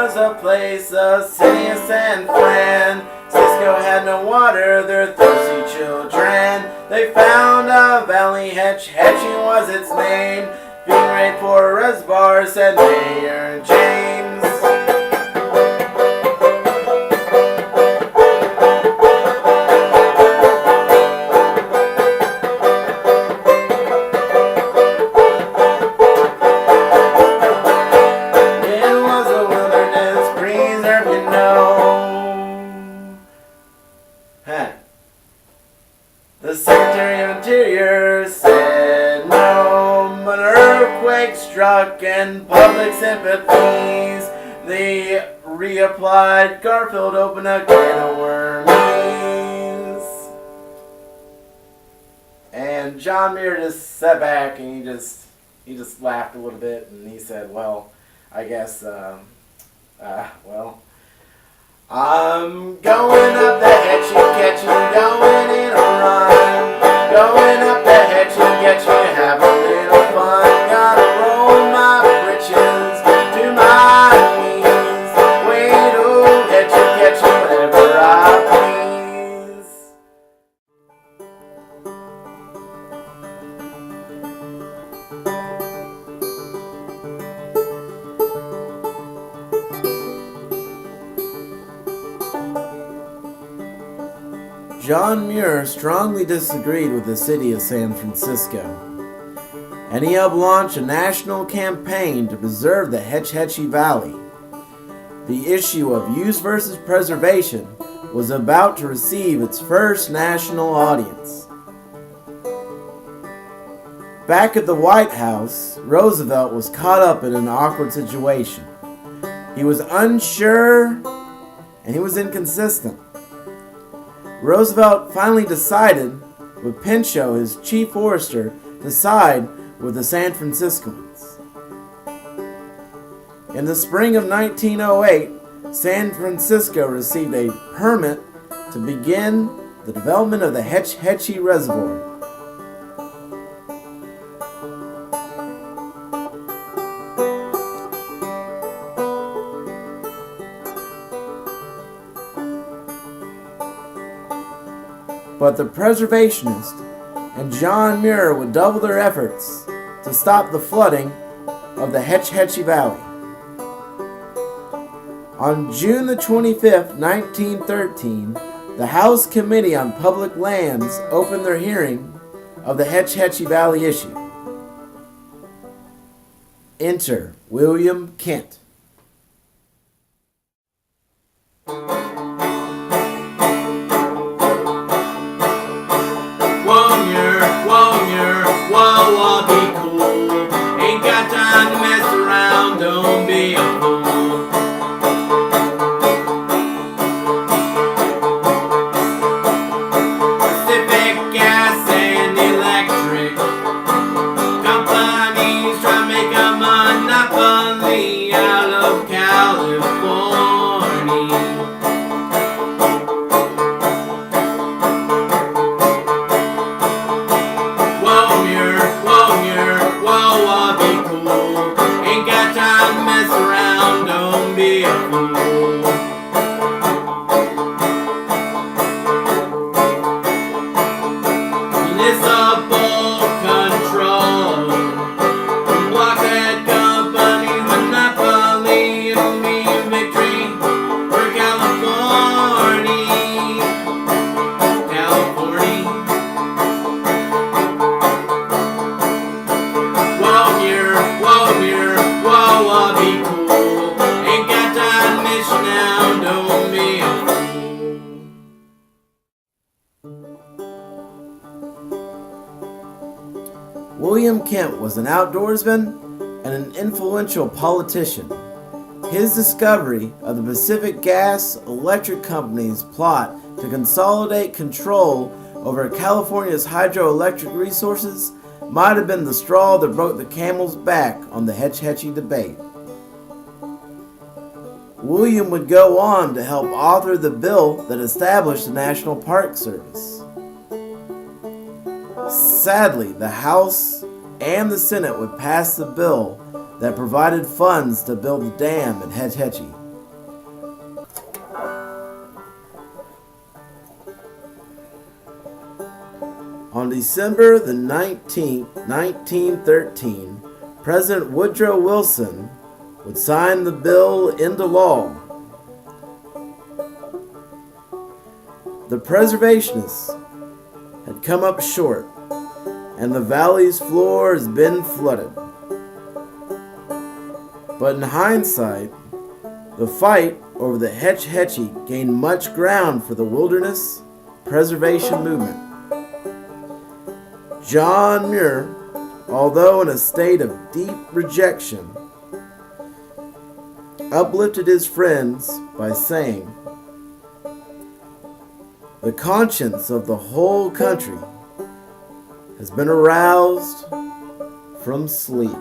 was a place, a city of San Fran. Cisco had no water, their thirsty children. They found a valley, Hetch Hetchy was its name. Being great for a reservoir, said Mayor James. The Secretary of Interior said no, but an earthquake struck and public sympathies. They reapplied. Garfield opened a can of worms. And John Muir just sat back and he just laughed a little bit and he said, well, I guess, I'm going up the Hetchy Hetchy, going in a run. Going up the Hetchy Hetchy, have a little fun. Gotta roll my britches to my knees. Wait, oh, Hetchy Hetchy, whenever I please. John Muir strongly disagreed with the city of San Francisco, and he helped launch a national campaign to preserve the Hetch Hetchy Valley. The issue of use versus preservation was about to receive its first national audience. Back at the White House, Roosevelt was caught up in an awkward situation. He was unsure and he was inconsistent. Roosevelt finally decided, with Pinchot, his chief forester, to side with the San Franciscans. In the spring of 1908, San Francisco received a permit to begin the development of the Hetch Hetchy Reservoir. But the preservationists and John Muir would double their efforts to stop the flooding of the Hetch Hetchy Valley. On June the 25th, 1913, the House Committee on Public Lands opened their hearing of the Hetch Hetchy Valley issue. Enter William Kent. Whoa, be cool. Ain't got time to mess around, don't be a fool. Pacific Gas and Electric companies try to make a monopoly out of California. William Kent was an outdoorsman and an influential politician. His discovery of the Pacific Gas Electric Company's plot to consolidate control over California's hydroelectric resources might have been the straw that broke the camel's back on the Hetch Hetchy debate. William would go on to help author the bill that established the National Park Service. Sadly, the House and the Senate would pass the bill that provided funds to build the dam at Hetch Hetchy. On December the 19th, 1913, President Woodrow Wilson would sign the bill into law. The preservationists had come up short, and the valley's floor has been flooded. But in hindsight, the fight over the Hetch Hetchy gained much ground for the wilderness preservation movement. John Muir, although in a state of deep rejection, uplifted his friends by saying, "The conscience of the whole country has been aroused from sleep."